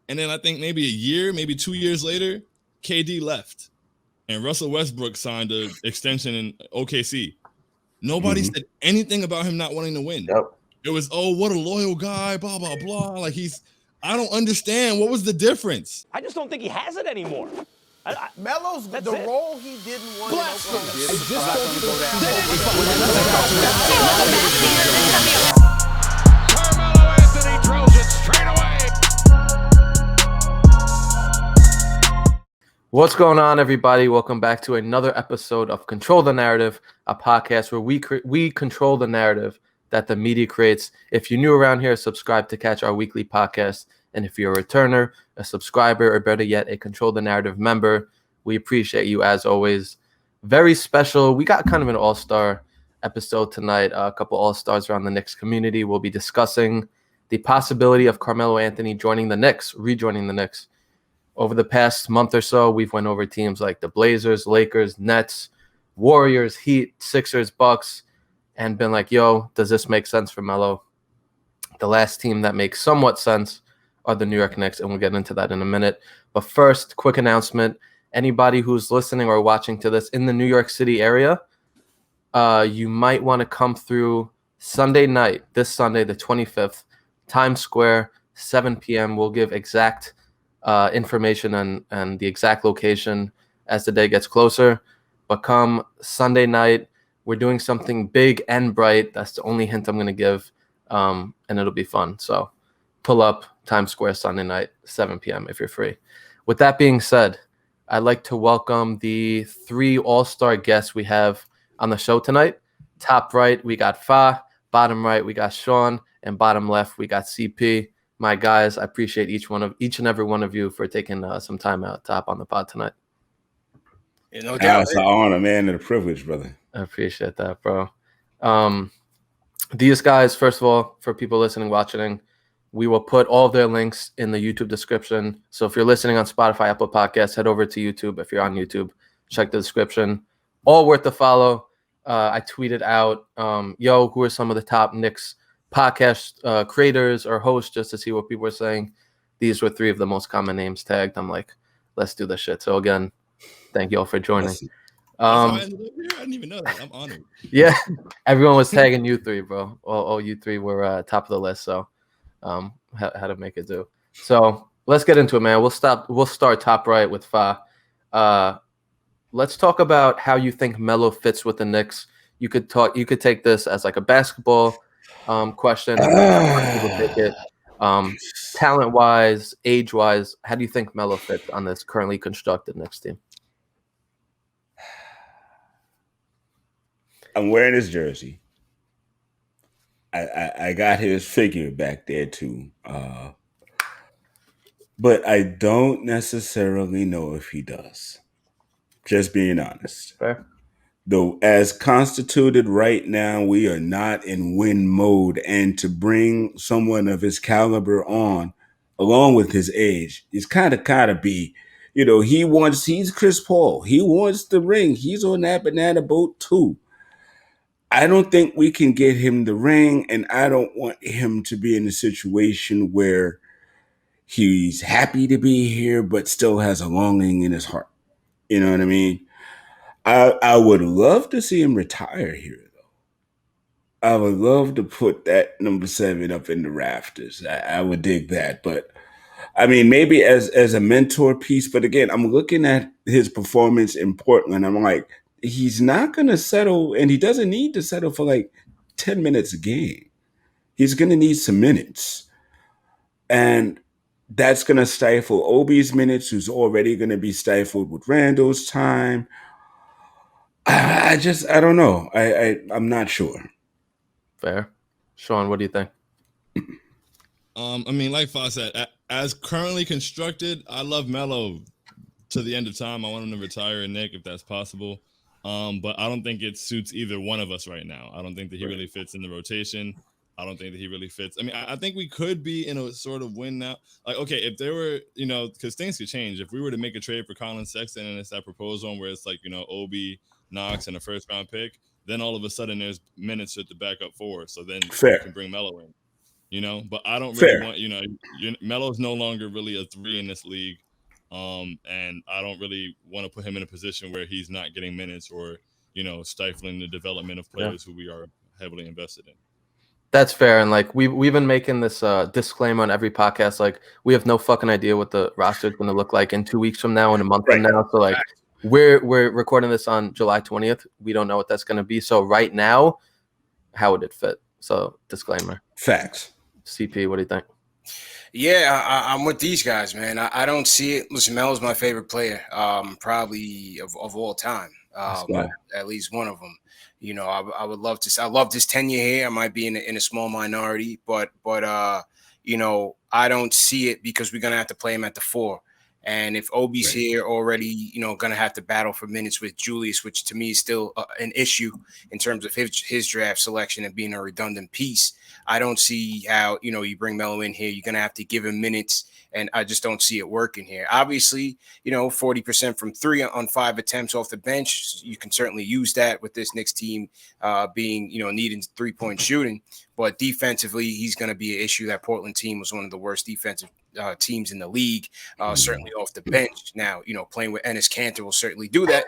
And then I think maybe a year, maybe 2 years later, KD left. And Russell Westbrook signed an extension in OKC. Nobody said anything about him not wanting to win. Yep. It was, oh, what a loyal guy, blah, blah, blah. Like I don't understand. What was the difference? I just don't think he has it anymore. Melo's the role he didn't want in Oklahoma. Carmelo Anthony drills it straight away. What's going on, everybody? Welcome back to another episode of Control the Narrative, a podcast where we control the narrative that the media creates. If you're new around here, subscribe to catch our weekly podcast. And if you're a returner, a subscriber, or better yet, a Control the Narrative member, we appreciate you as always. Very special. We got kind of an all-star episode tonight. A couple all-stars around the Knicks community. We'll be discussing the possibility of Carmelo Anthony rejoining the Knicks. Over the past month or so, we've went over teams like the Blazers, Lakers, Nets, Warriors, Heat, Sixers, Bucks, and been like, yo, does this make sense for Melo? The last team that makes somewhat sense are the New York Knicks, and we'll get into that in a minute. But first, quick announcement. Anybody who's listening or watching to this in the New York City area, you might want to come through Sunday night, this Sunday, the 25th, Times Square, 7 p.m. We'll give exact information and the exact location as the day gets closer. But come Sunday night, we're doing something big and bright. That's the only hint I'm going to give, and it'll be fun. So pull up Times Square Sunday night, 7 p.m. if you're free. With that being said, I'd like to welcome the three all-star guests we have on the show tonight. Top right, we got Fa. Bottom right, we got Shaun. And bottom left, we got CP. My guys, I appreciate each and every one of you for taking some time out to hop on the pod tonight. No doubt. It's an honor, man, and a privilege, brother. I appreciate that, bro. These guys, first of all, for people listening, watching, we will put all of their links in the YouTube description. So if you're listening on Spotify, Apple Podcasts, head over to YouTube. If you're on YouTube, check the description. All worth the follow. I tweeted out, who are some of the top Knicks podcast creators or hosts, just to see what people were saying. These were three of the most common names tagged. I'm like, let's do this shit. So again, thank you all for joining. I didn't even know that. I'm honored. Yeah, everyone was tagging you three, bro. All you three were top of the list. So how to make it do. So let's get into it, man. We'll start top right with Fa. Let's talk about how you think Melo fits with the Knicks. You could take this as like a basketball question. People take it. Talent-wise, age-wise, how do you think Melo fits on this currently constructed Knicks team? I'm wearing his jersey. I got his figure back there too. But I don't necessarily know if he does. Just being honest. Fair. Though as constituted right now, we are not in win mode. And to bring someone of his caliber on, along with his age, is kind of be, he's Chris Paul. He wants the ring. He's on that banana boat too. I don't think we can get him the ring, and I don't want him to be in a situation where he's happy to be here, but still has a longing in his heart. You know what I mean? I would love to see him retire here, though. I would love to put that number 7 up in the rafters. I would dig that. But, I mean, maybe as a mentor piece. But, again, I'm looking at his performance in Portland. I'm like, he's not going to settle, and he doesn't need to settle for like 10 minutes a game. He's going to need some minutes. And that's going to stifle Obi's minutes, who's already going to be stifled with Randall's time. I don't know. I'm not sure. Fair. Shaun, what do you think? I mean, like Fa said, as currently constructed, I love Melo to the end of time. I want him to retire in Nick if that's possible. But I don't think it suits either one of us right now. I don't think that he really fits in the rotation. I don't think that he really fits. I mean, I think we could be in a sort of win now. Like, okay, if there were, because things could change. If we were to make a trade for Colin Sexton and it's that proposal where it's like, Obi, Knox, and a first-round pick, then all of a sudden there's minutes at the backup 4. So then Fair. you can bring Melo in. But I don't Fair. really want, Melo's no longer really a 3 in this league. And I don't really want to put him in a position where he's not getting minutes or, stifling the development of players who we are heavily invested in. That's fair. And like we've been making this disclaimer on every podcast. Like we have no fucking idea what the roster is going to look like in 2 weeks from now, in a month from now. So like we're recording this on July 20th. We don't know what that's going to be. So right now, how would it fit? So disclaimer. Facts. CP, what do you think? Yeah, I'm with these guys, man. I don't see it. Listen, Melo's my favorite player, probably of all time. At least one of them. I would love to. I love this tenure here. I might be in a small minority, but I don't see it because we're gonna have to play him at the 4. And if Obi's here already, gonna have to battle for minutes with Julius, which to me is still an issue in terms of his draft selection and being a redundant piece. I don't see how, you bring Melo in here, you're going to have to give him minutes, and I just don't see it working here. Obviously, 40% from 3 on 5 attempts off the bench, you can certainly use that with this Knicks team being, needing 3-point shooting. But defensively, he's going to be an issue. That Portland team was one of the worst defensive teams in the league, certainly off the bench. Now, playing with Enes Kanter will certainly do that.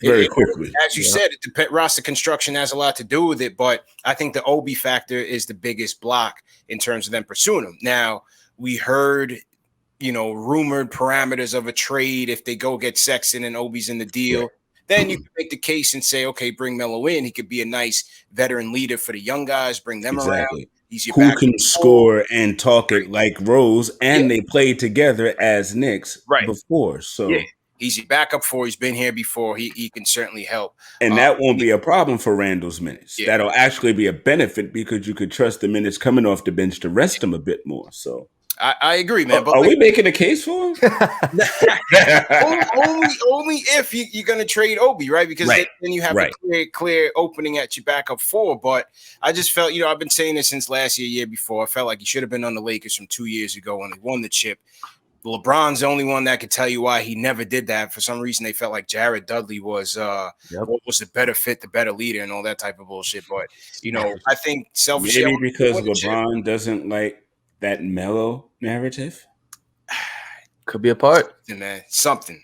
Very quickly. As you said, the roster construction has a lot to do with it, but I think the Obi factor is the biggest block in terms of them pursuing him. Now, we heard, rumored parameters of a trade if they go get Sexton and Obi's in the deal. Yeah. Then you can make the case and say, okay, bring Melo in. He could be a nice veteran leader for the young guys. Bring them around. He's your who can score and talk it like Rose, and they played together as Knicks before. So he's your backup 4. He's been here before. He can certainly help. And that won't be a problem for Randall's minutes. Yeah. That'll actually be a benefit because you could trust the minutes coming off the bench to rest him a bit more. So I agree, man. But are we making a case for him? only if you're going to trade Obi, right? Because then you have a clear opening at your backup 4. But I just felt, I've been saying this since last year before. I felt like he should have been on the Lakers from 2 years ago when they won the chip. LeBron's the only one that could tell you why he never did that. For some reason, they felt like Jared Dudley was was the better fit, the better leader, and all that type of bullshit. But I think selfishly, maybe because LeBron doesn't like that Melo narrative. Could be a part. Man, something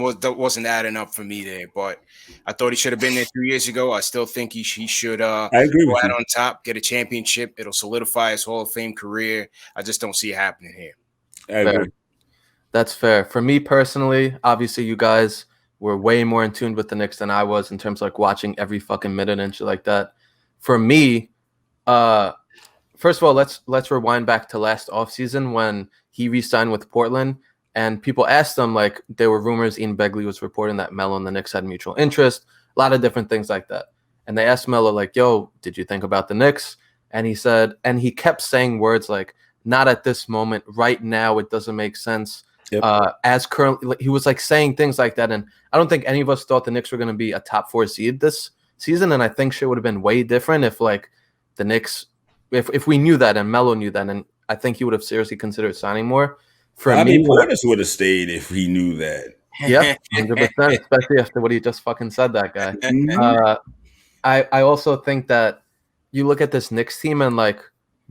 wasn't adding up for me there. But I thought he should have been there 2 years ago. I still think he should. I agree go with out you. On top, get a championship. It'll solidify his Hall of Fame career. I just don't see it happening here. I agree. That's fair. For me personally, obviously you guys were way more in tune with the Knicks than I was in terms of like watching every fucking minute and shit like that. For me, first of all, let's rewind back to last offseason when he re-signed with Portland and people asked him, like, there were rumors Ian Begley was reporting that Melo and the Knicks had mutual interest, a lot of different things like that. And they asked Melo, like, yo, did you think about the Knicks? And he said, and he kept saying words like, not at this moment, right now, it doesn't make sense. Yep. As currently, he was like saying things like that, and I don't think any of us thought the Knicks were going to be a top 4 seed this season, and I think shit would have been way different if like the Knicks, if we knew that and Melo knew that, and I think he would have seriously considered signing more. For me, Portis would have stayed if he knew that. Yeah, 100%, especially after what he just fucking said, that guy. I also think that you look at this Knicks team and like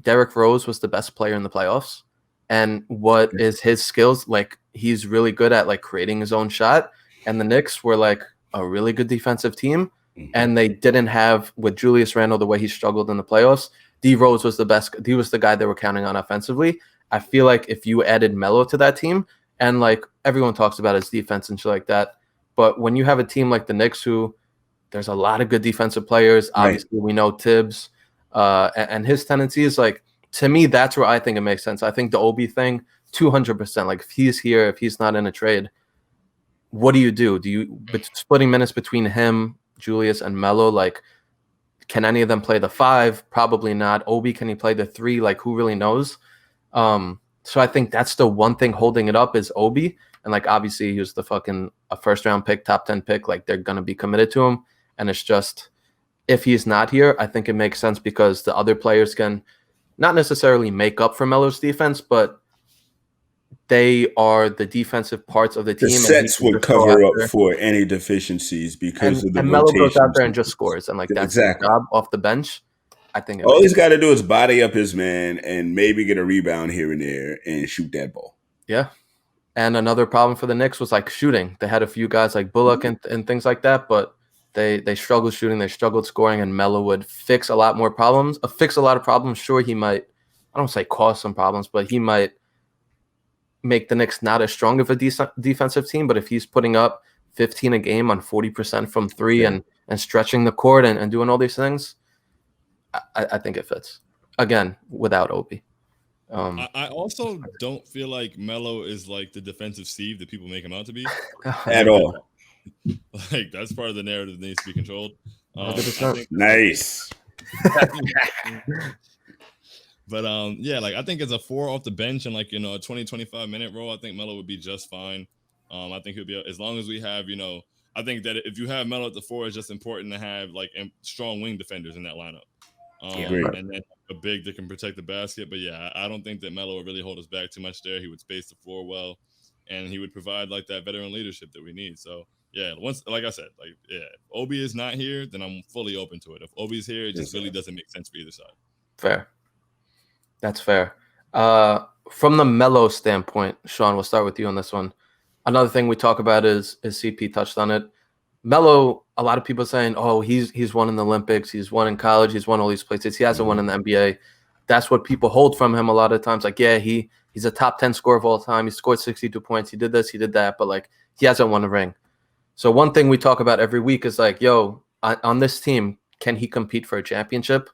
Derrick Rose was the best player in the playoffs. And what is his skills? Like, he's really good at like creating his own shot. And the Knicks were like a really good defensive team. And they didn't have, with Julius Randle, the way he struggled in the playoffs, D Rose was the best. He was the guy they were counting on offensively. I feel like if you added Melo to that team, and like everyone talks about his defense and shit like that, but when you have a team like the Knicks, who there's a lot of good defensive players, obviously we know Tibbs and his tendencies, like, to me, that's where I think it makes sense. I think the Obi thing, 200%. Like, if he's here, if he's not in a trade, what do? Do you splitting minutes between him, Julius, and Melo? Like, can any of them play the 5? Probably not. Obi, can he play the 3? Like, who really knows? So I think that's the one thing holding it up is Obi. And like, obviously, he was the fucking a first-round pick, top 10 pick. Like, they're gonna be committed to him. And it's just, if he's not here, I think it makes sense because the other players can not necessarily make up for Melo's defense, but they are the defensive parts of the team. The sets would cover up for any deficiencies because of the and Melo goes out there and just scores, and like that's his job off the bench. I think all he's got to do is body up his man and maybe get a rebound here and there and shoot that ball. Yeah. And another problem for the Knicks was like shooting. They had a few guys like Bullock and things like that, but they struggled shooting, they struggled scoring, and Melo would fix a lot more problems. Fix a lot of problems. Sure, he might, I don't say cause some problems, but he might make the Knicks not as strong of a defensive team. But if he's putting up 15 a game on 40% from three and stretching the court and doing all these things, I think it fits. Again, without Obi. I also don't feel like Melo is like the defensive Steve that people make him out to be at all. Like that's part of the narrative that needs to be controlled. Nice. But yeah, like I think as a 4 off the bench and like, you know, a 20-25 minute role, I think Melo would be just fine. I think he'll be, as long as we have, you know, I think that if you have Melo at the 4, it's just important to have like strong wing defenders in that lineup. And then a big that can protect the basket. But yeah, I don't think that Melo would really hold us back too much there. He would space the floor well, and he would provide like that veteran leadership that we need. So yeah, once, like I said, like yeah, if Obi is not here, then I'm fully open to it. If Obi's here, it just really doesn't make sense for either side. Fair. That's fair. From the Melo standpoint, Shaun, we'll start with you on this one. Another thing we talk about is CP touched on it. Melo, a lot of people saying, oh, he's won in the Olympics, he's won in college, he's won all these places. He hasn't won in the NBA. That's what people hold from him a lot of times. Like, yeah, he's a top 10 scorer of all time. He scored 62 points. He did this, he did that, but like he hasn't won a ring. So one thing we talk about every week is like, yo, on this team, can he compete for a championship?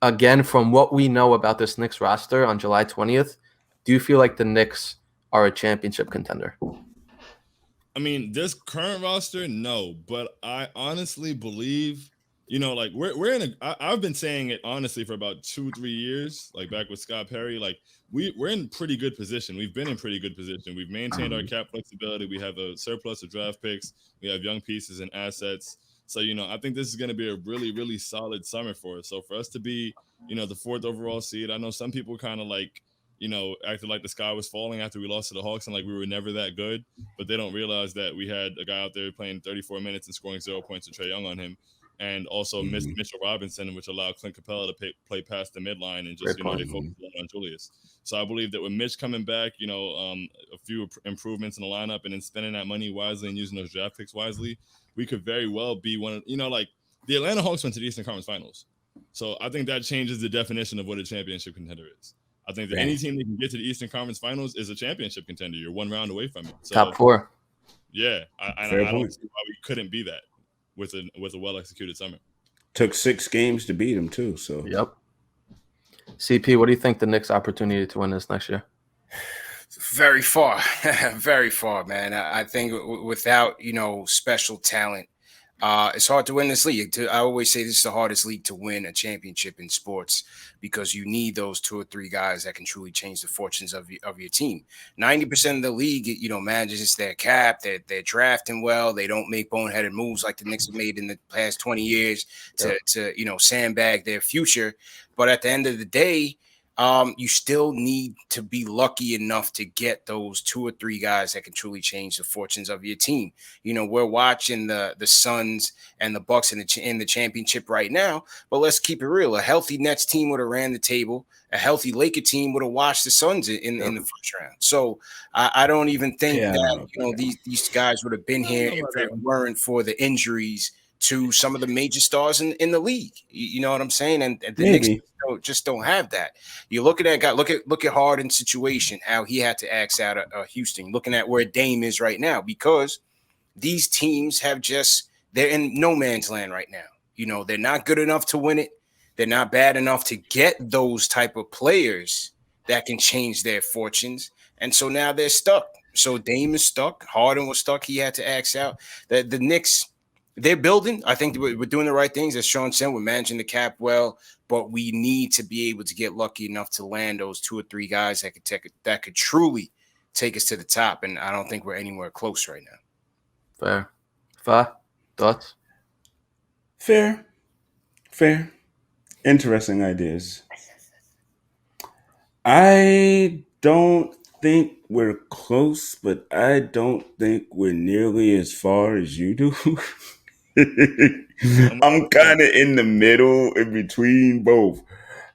Again, from what we know about this Knicks roster on July 20th, do you feel like the Knicks are a championship contender? I mean, this current roster, no, but I honestly believe, you know, like we're in I've been saying it honestly for about 2-3 years, like back with Scott Perry, like we're in pretty good position. We've been in pretty good position. We've maintained our cap flexibility. We have a surplus of draft picks. We have young pieces and assets. So, you know, I think this is going to be a really, really solid summer for us. So for us to be, you know, the 4th overall seed, I know some people kind of like, you know, acted like the sky was falling after we lost to the Hawks and like we were never that good, but they don't realize that we had a guy out there playing 34 minutes and scoring 0 points to Trae Young on him, and also missed Mitchell Robinson, which allowed Clint Capella to play past the midline and just, you know, they focused on Julius. So I believe that with Mitch coming back, you know, a few improvements in the lineup and then spending that money wisely and using those draft picks wisely, we could very well be one of, you know, like the Atlanta Hawks went to the Eastern Conference Finals. So I think that changes the definition of what a championship contender is. I think that any team that can get to the Eastern Conference Finals is a championship contender. You're 1 round away from it. So, top 4. Yeah, I don't see why we couldn't be that with a well-executed summer. Took 6 games to beat him too. So yep. CP, what do you think the Knicks' opportunity to win this next year? Very far, very far, man. I think without, you know, special talent, it's hard to win this league. I always say this is the hardest league to win a championship in sports because you need those 2 or 3 guys that can truly change the fortunes of your team. 90% of the league, you know, manages their cap. They're drafting well. They don't make boneheaded moves like the Knicks have made in the past 20 years to you know, sandbag their future. But at the end of the day, you still need to be lucky enough to get those 2 or 3 guys that can truly change the fortunes of your team. You know, we're watching the Suns and the Bucks in the championship right now, but let's keep it real. A healthy Nets team would have ran the table. A healthy Laker team would have watched the Suns in the first round. So I don't even think that, you know, these guys would have been here if it weren't for the injuries to some of the major stars in the league. You know what I'm saying? And the Knicks just don't have that. You're looking at guy. Look at Harden's situation, how he had to axe out of Houston. Looking at where Dame is right now, because these teams they're in no man's land right now. You know, they're not good enough to win it. They're not bad enough to get those type of players that can change their fortunes. And so now they're stuck. So Dame is stuck. Harden was stuck. He had to axe out. The Knicks, they're building. I think we're doing the right things. As Shaun said, we're managing the cap well, but we need to be able to get lucky enough to land those 2 or 3 guys that could truly take us to the top. And I don't think we're anywhere close right now. Fair. Fa, thoughts? Fair. Interesting ideas. I don't think we're close, but I don't think we're nearly as far as you do. I'm kind of in the middle in between both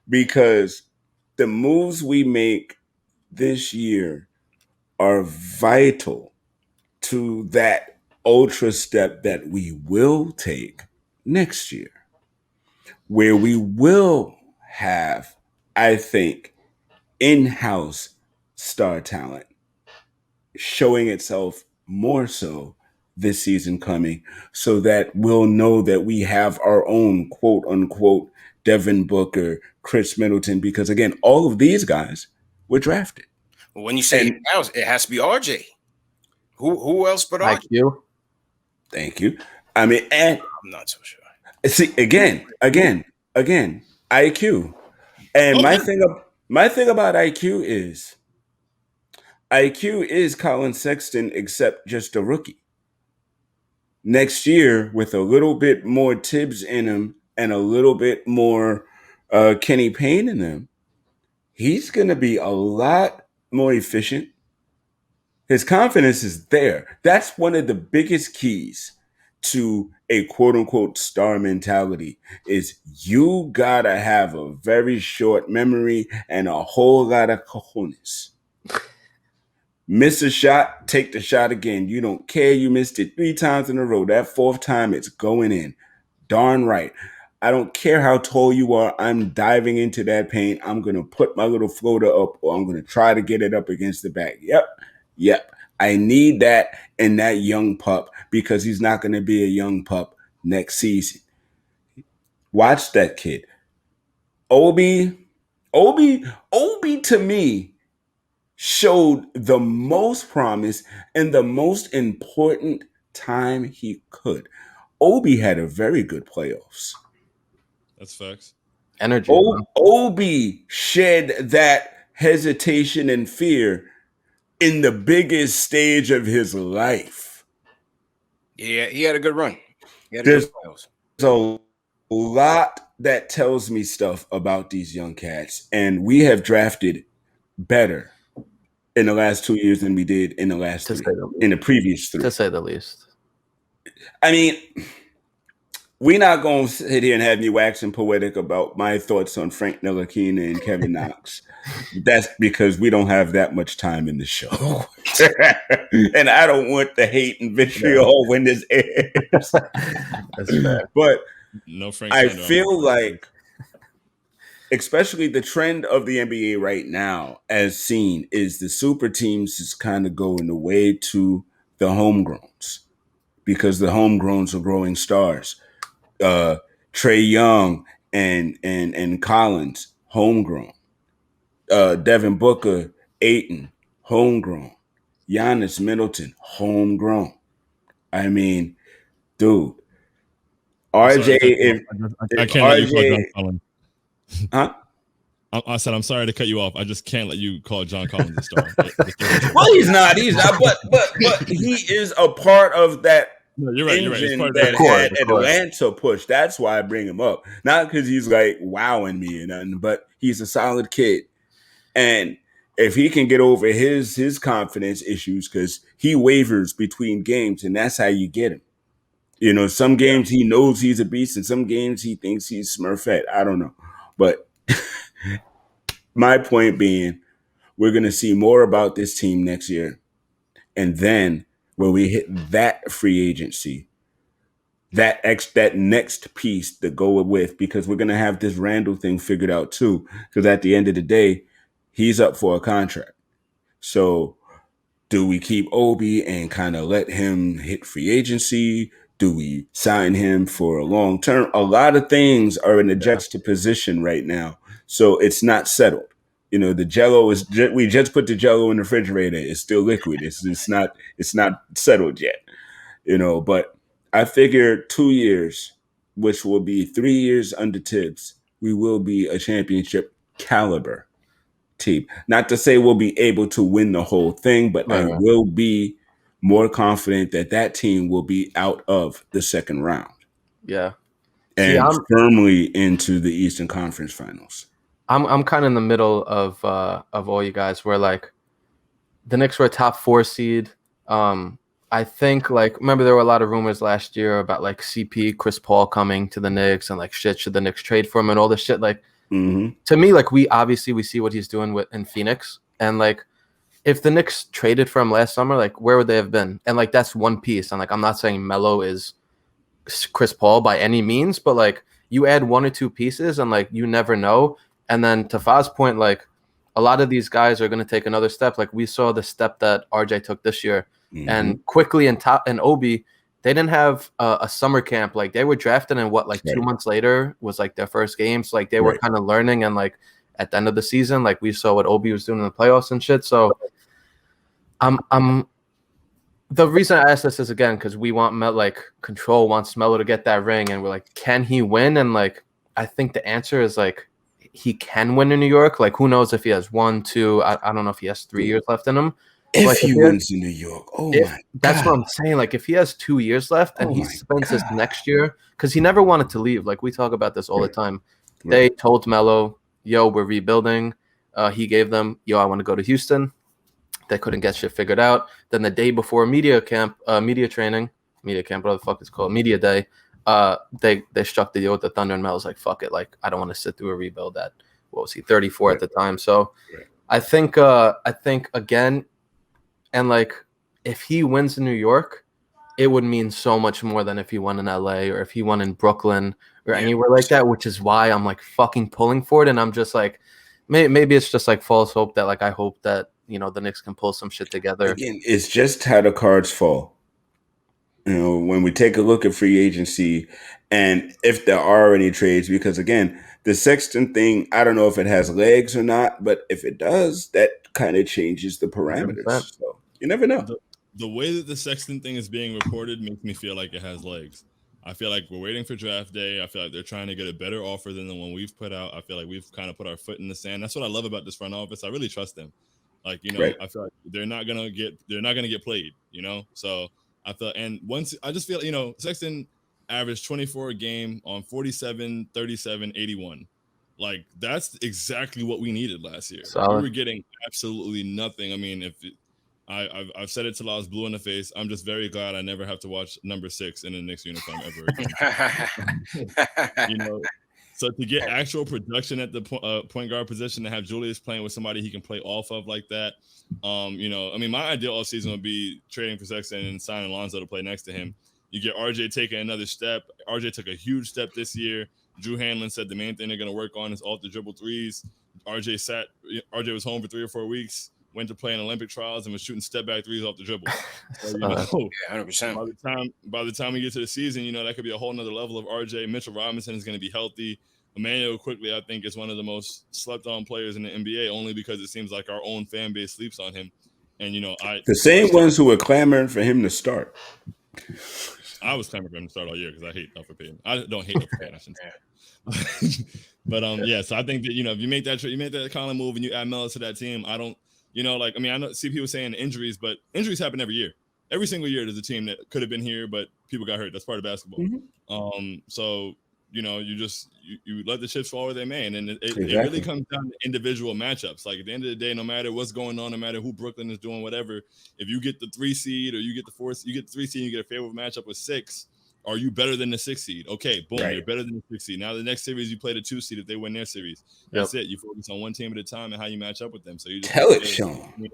because the moves we make this year are vital to that ultra step that we will take next year, where we will have, I think, in-house star talent showing itself more so this season coming, so that we'll know that we have our own quote unquote Devin Booker, Chris Middleton, because again, all of these guys were drafted. When you say in-house, it has to be RJ. Who else but RJ? IQ. Thank you. I mean, and I'm not so sure. see again, IQ. And my thing about IQ is Colin Sexton, except just a rookie. Next year, with a little bit more Tibbs in him and a little bit more Kenny Payne in him, he's going to be a lot more efficient. His confidence is there. That's one of the biggest keys to a quote unquote star mentality is you got to have a very short memory and a whole lot of cojones. Miss a shot, take the shot again. You don't care. You missed it 3 times in a row. That 4th time, it's going in. Darn right. I don't care how tall you are. I'm diving into that paint. I'm going to put my little floater up, or I'm going to try to get it up against the back. Yep. I need that in that young pup because he's not going to be a young pup next season. Watch that kid. Obi to me showed the most promise and the most important time he could. Obi had a very good playoffs. That's facts. Energy. Obi shed that hesitation and fear in the biggest stage of his life. Yeah, he had a good run. There's a lot that tells me stuff about these young cats, and we have drafted better in the last 2 years than we did in the last 3, in the previous 3. To say the least. I mean, we're not going to sit here and have me waxing poetic about my thoughts on Frank Ntilikina and Kevin Knox. That's because we don't have that much time in the show. And I don't want the hate and vitriol when this airs. That's fair. But no Frank I feel like, especially the trend of the NBA right now, as seen, is the super teams is kind of going the way to the homegrowns because the homegrowns are growing stars. Trae Young and Collins, homegrown. Devin Booker, Ayton, homegrown. Giannis Middleton, homegrown. I mean, dude, RJ, I can't let you call John Collins. Huh? I said I'm sorry to cut you off. I just can't let you call John Collins a star. Well, he's not, but he is a part of that. No, you're right. That had Atlanta push. That's why I bring him up. Not because he's like wowing me or nothing, but he's a solid kid. And if he can get over his confidence issues, because he wavers between games, and that's how you get him. You know, some games he knows he's a beast, and some games he thinks he's Smurfette. I don't know. But my point being, we're going to see more about this team next year. And then when we hit that free agency, that next piece to go with, because we're going to have this Randall thing figured out too. Because at the end of the day, he's up for a contract. So do we keep Obi and kind of let him hit free agency? Do we sign him for a long term? A lot of things are in a juxtaposition right now. So it's not settled. You know, the Jello we just put the Jello in the refrigerator. It's still liquid. It's not settled yet. You know, but I figure 2 years, which will be 3 years under Tibbs, we will be a championship caliber team. Not to say we'll be able to win the whole thing, but I will be more confident that team will be out of the second round. Yeah. And firmly into the Eastern Conference Finals. I'm kind of in the middle of all you guys, where like the Knicks were a top 4 seed. I think like remember there were a lot of rumors last year about like CP, Chris Paul coming to the Knicks and like shit, should the Knicks trade for him and all this shit. Like to me, like we see what he's doing in Phoenix, and like if the Knicks traded for him last summer, like where would they have been? And like that's one piece. And like I'm not saying Melo is Chris Paul by any means, but like you add one or two pieces and like you never know. And then to Faz's point, like a lot of these guys are going to take another step. Like we saw the step that RJ took this year, and quickly and Obi, they didn't have a summer camp. Like they were drafted and what, like 2 months later was like their first game. So like they were kind of learning, and like at the end of the season, like we saw what Obi was doing in the playoffs and shit. So I'm the reason I asked this is again because we want like Control wants Melo to get that ring, and we're like, can he win? And like I think the answer is like he can win in New York. Like who knows if he has 1, 2, I don't know if he has 3 years left in him. If he wins in New York, that's what I'm saying. Like if he has 2 years left and he spends his next year, because he never wanted to leave. Like we talk about this all the time. They told Melo, "Yo, we're rebuilding." He gave them, "Yo, I want to go to Houston." They couldn't get shit figured out. Then the day before media camp, media camp, whatever the fuck it's called, media day, they struck the deal with the Thunder, and Melo's like, fuck it, like I don't want to sit through a rebuild at what was he, 34 at the time. So I think again, and like if he wins in New York, it would mean so much more than if he won in LA or if he won in Brooklyn or anywhere like that, which is why I'm like fucking pulling for it. And I'm just like, maybe it's just like false hope that like I hope that, you know, the Knicks can pull some shit together. Again, it's just how the cards fall. You know, when we take a look at free agency and if there are any trades, because again, the Sexton thing, I don't know if it has legs or not, but if it does, that kind of changes the parameters. 100%. So you never know. The way that the Sexton thing is being reported makes me feel like it has legs. I feel like we're waiting for draft day. I feel like they're trying to get a better offer than the one we've put out. I feel like we've kind of put our foot in the sand. That's what I love about this front office. I really trust them. Like, you know, I feel like they're not gonna get played, you know. So I feel, and once I just feel, you know, Sexton averaged 24 a game on 47, 37, 81. Like that's exactly what we needed last year. We were getting absolutely nothing. I mean, I've said it till I was blue in the face. I'm just very glad I never have to watch number 6 in the Knicks uniform ever again. You know, so to get actual production at the point guard position, to have Julius playing with somebody he can play off of like that, you know, I mean, my ideal offseason would be trading for Sexton and signing Lonzo to play next to him. You get RJ taking another step. RJ took a huge step this year. Drew Hanlon said the main thing they're going to work on is off the dribble threes. RJ was home for 3 or 4 weeks, went to play in Olympic trials and was shooting step back threes off the dribble. So, you know, 100%. By the time we get to the season, you know, that could be a whole nother level of RJ. Mitchell Robinson is going to be healthy. Emmanuel quickly, I think, is one of the most slept on players in the NBA, only because it seems like our own fan base sleeps on him. And, you know, the same ones who were clamoring for him to start. I was clamoring for him to start all year because I hate Elfrid Payton. I don't hate Elfrid Payton, I shouldn't say. But yeah, so I think that, you know, if you make that kind of move and you add Melo to that team, I don't, you know, like, I mean, I know CP was saying injuries, but injuries happen every year. Every single year there's a team that could have been here, but people got hurt. That's part of basketball. So, you know, you let the chips fall where they may, and it really comes down to individual matchups. Like at the end of the day, no matter what's going on, no matter who Brooklyn is doing, whatever, if you get the 3 seed or you get the 4, you get the 3 seed, and you get a favorable matchup with 6. Are you better than the 6 seed? Okay, boom, you're better than the 6 seed. Now the next series you play the 2 seed if they win their series. That's it. You focus on one team at a time and how you match up with them. So you just tell it, Shaun.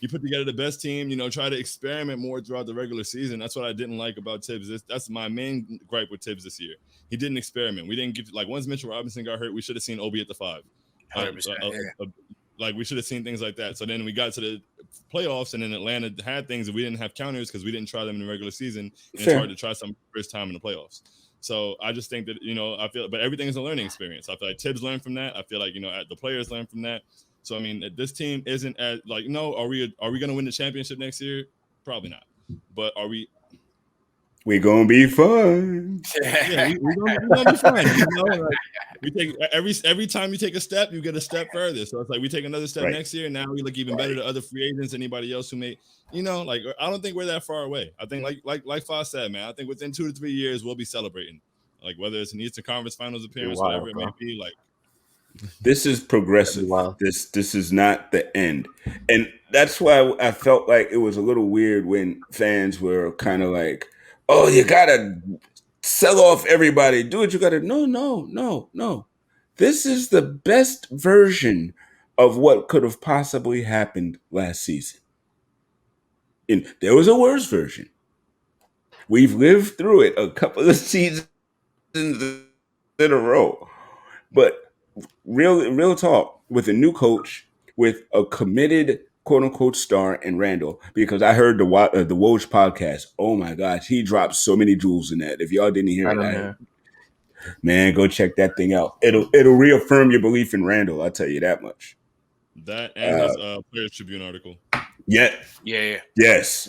You put together the best team. You know, try to experiment more throughout the regular season. That's what I didn't like about Tibbs. That's my main gripe with Tibbs this year. He didn't experiment. We didn't get, like, once Mitchell Robinson got hurt, we should have seen Obi at the 5. 100%. Like we should have seen things like that. So then we got to the playoffs, and then Atlanta had things that we didn't have counters because we didn't try them in the regular season. And it's hard to try some first time in the playoffs. So I just think that, you know, I feel, but everything is a learning experience. I feel like Tibbs learned from that. I feel like, you know, the players learned from that. So I mean, this team isn't as like, no, are we going to win the championship next year? Probably not. But are we? We're gonna be fun. Yeah, we're gonna be fun. You know? Like, we take every time you take a step, you get a step further. So it's like we take another step next year. Now we look even better to other free agents, anybody else who may, you know, like I don't think we're that far away. I think like Foz said, man, I think within 2 to 3 years we'll be celebrating, like whether it's an Eastern Conference Finals appearance, whatever it may be. Like This is progressive. Wow. This is not the end. And that's why I felt like it was a little weird when fans were kind of like, oh, you gotta sell off everybody. Do what you gotta. No. This is the best version of what could have possibly happened last season. And there was a worse version. We've lived through it a couple of seasons in a row. But real talk, with a new coach, with a committed quote unquote star in Randall, because I heard the Woj podcast. Oh my gosh, he dropped so many jewels in that. If y'all didn't hear it, man, go check that thing out. It'll reaffirm your belief in Randall. I'll tell you that much. That and his Players Tribune article. Yeah. Yes.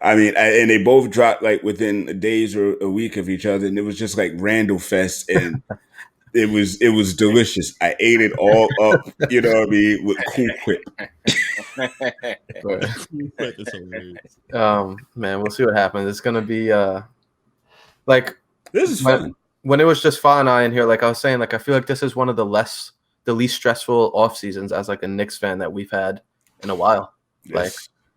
I mean, and they both dropped like within days or a week of each other, and it was just like Randall Fest, and it was delicious. I ate it all up, you know what I mean, with Cool Whip. Man, we'll see what happens. It's gonna be like this is fun. When it was just Fa and I in here, like I was saying, like I feel like this is one of the least stressful off seasons as like a Knicks fan that we've had in a while. Yes, like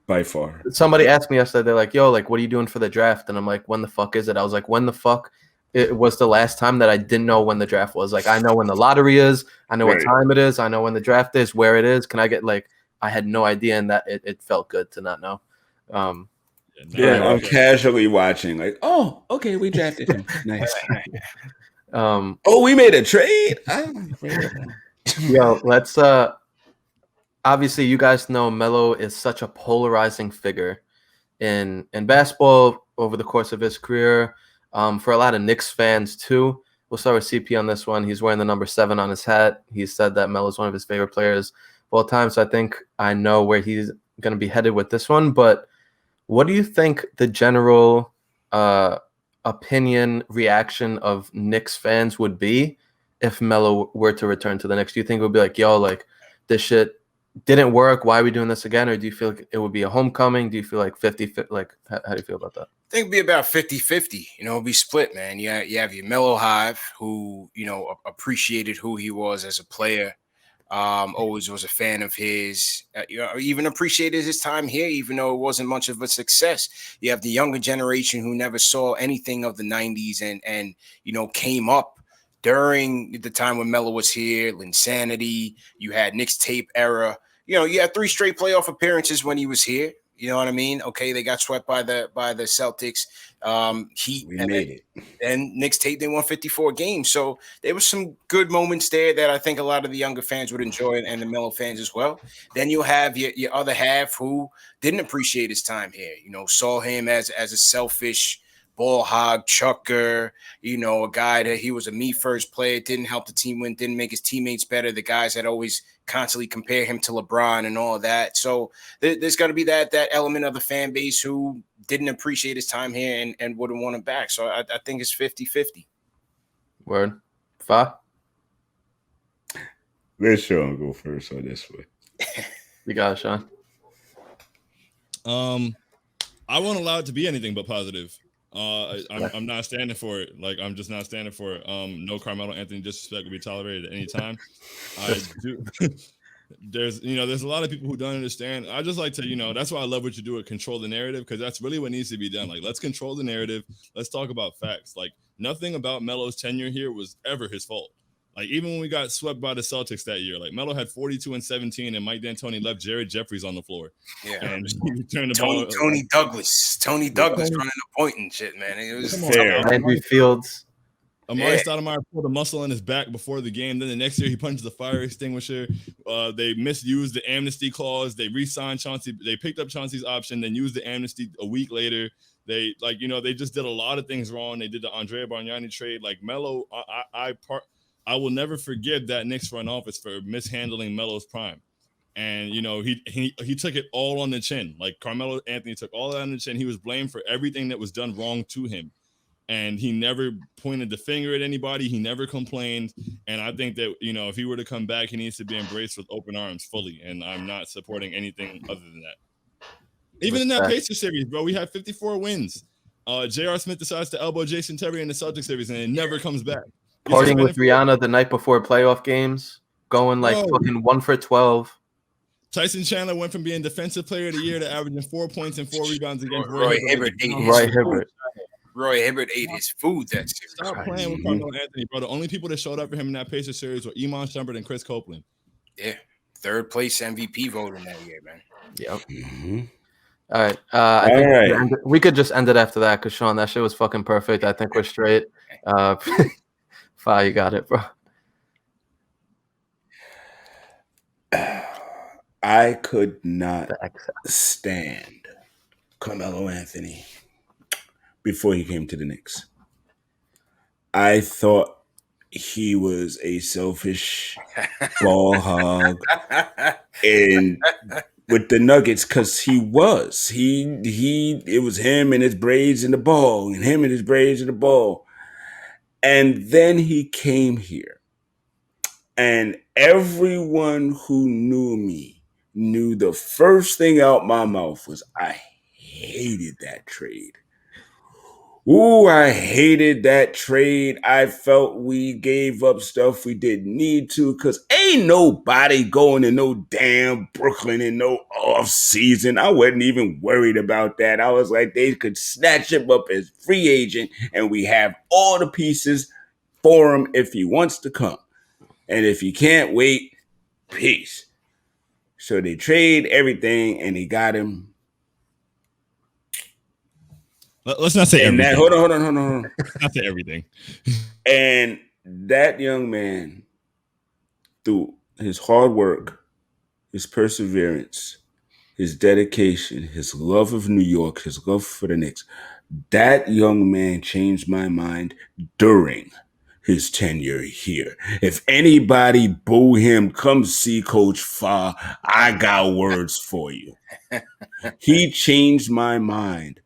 by far. Somebody asked me yesterday, they're like, yo, like what are you doing for the draft? And I'm like, when the fuck is it? I was like, when the fuck it was the last time that I didn't know when the draft was. Like I know when the lottery is, I know what time it is, I know when the draft is, where it is. Can I get like I had no idea, and that it felt good to not know. I'm casually watching, like, oh, okay, we drafted him. Nice. Oh, we made a trade. Yo, let's obviously you guys know Melo is such a polarizing figure in basketball over the course of his career. For a lot of Knicks fans too. We'll start with CP on this one. He's wearing the number 7 on his hat. He said that Melo is one of his favorite players of all time. So I think I know where he's going to be headed with this one. But what do you think the general opinion reaction of Knicks fans would be if Melo were to return to the Knicks? Do you think it would be like, yo, like this shit didn't work, why are we doing this again? Or do you feel like it would be a homecoming? Do you feel like 50, like how do you feel about that? I think it'd be about 50-50, it'd be split, man. You have your Melo Hive who, appreciated who he was as a player. Always was a fan of his, even appreciated his time here, even though it wasn't much of a success. You have the younger generation who never saw anything of the 90s and came up during the time when Melo was here, Linsanity, you had Knicks tape era. You had 3 straight playoff appearances when he was here. You know what I mean? Okay, they got swept by the Celtics. Heat made it. And Knicks tape, they won 54 games. So there was some good moments there that I think a lot of the younger fans would enjoy, and the Melo fans as well. Then you'll have your other half who didn't appreciate his time here. Saw him as a selfish ball hog chucker, a guy that he was a me first player, didn't help the team win, didn't make his teammates better. The guys that always constantly compare him to LeBron and all of that. So there's got to be that element of the fan base who didn't appreciate his time here and wouldn't want him back. So I think it's 50-50. Word. Fa? Let Shaun go first on this one. You got it, Shaun. I won't allow it to be anything but positive. I'm not standing for it. Like, I'm just not standing for it. No Carmelo Anthony disrespect will be tolerated at any time. I do. There's a lot of people who don't understand. I just like to, that's why I love what you do at Control the Narrative, because that's really what needs to be done. Like, let's control the narrative. Let's talk about facts. Like, nothing about Melo's tenure here was ever his fault. Like, even when we got swept by the Celtics that year, like Melo had 42 and 17, and Mike D'Antoni left Jared Jeffries on the floor. Yeah, and he turned the Tony Douglas running the point and shit, man. It was fair. Andrew Fields. Amari Stoudemire pulled a muscle in his back before the game. Then the next year, he punched the fire extinguisher. They misused the amnesty clause. They re-signed Chauncey. They picked up Chauncey's option, then used the amnesty a week later. They they just did a lot of things wrong. They did the Andrea Bargnani trade. Like, Melo, I will never forgive that Knicks front office for mishandling Melo's prime. And, he took it all on the chin. Like, Carmelo Anthony took all that on the chin. He was blamed for everything that was done wrong to him. And he never pointed the finger at anybody. He never complained. And I think that, if he were to come back, he needs to be embraced with open arms fully. And I'm not supporting anything other than that. Even in that Pacers series, bro, we had 54 wins. J.R. Smith decides to elbow Jason Terry in the Celtics series, and it never comes back. Partying with Rihanna the night before playoff games, going like fucking 1 for 12. Tyson Chandler went from being defensive player of the year to averaging 4 points and 4 rebounds against Roy Hibbert. Roy Hibbert ate his food that series. Stop playing with Carmelo Anthony, bro. The only people that showed up for him in that Pacers series were Iman Shumpert and Chris Copeland. Yeah, third place MVP voting that year, man. Yep. All right. I think we could just end it after that because Shaun, that shit was fucking perfect. I think we're straight. Fi, you got it, bro. I could not stand Carmelo Anthony before he came to the Knicks. I thought he was a selfish ball hog, and with the Nuggets, because he was. It was him and his braids and the ball, and him and his braids and the ball. And then he came here. And everyone who knew me knew the first thing out my mouth was, I hated that trade. Ooh, I hated that trade. I felt we gave up stuff we didn't need to because ain't nobody going to no damn Brooklyn in no off season. I wasn't even worried about that. I was like, they could snatch him up as free agent and we have all the pieces for him if he wants to come. And if he can't wait, peace. So they trade everything and he got him. Let's not say everything. Hold on. Let's not say everything. And that young man, through his hard work, his perseverance, his dedication, his love of New York, his love for the Knicks, that young man changed my mind during his tenure here. If anybody boo him, come see Coach Fa. I got words for you. He changed my mind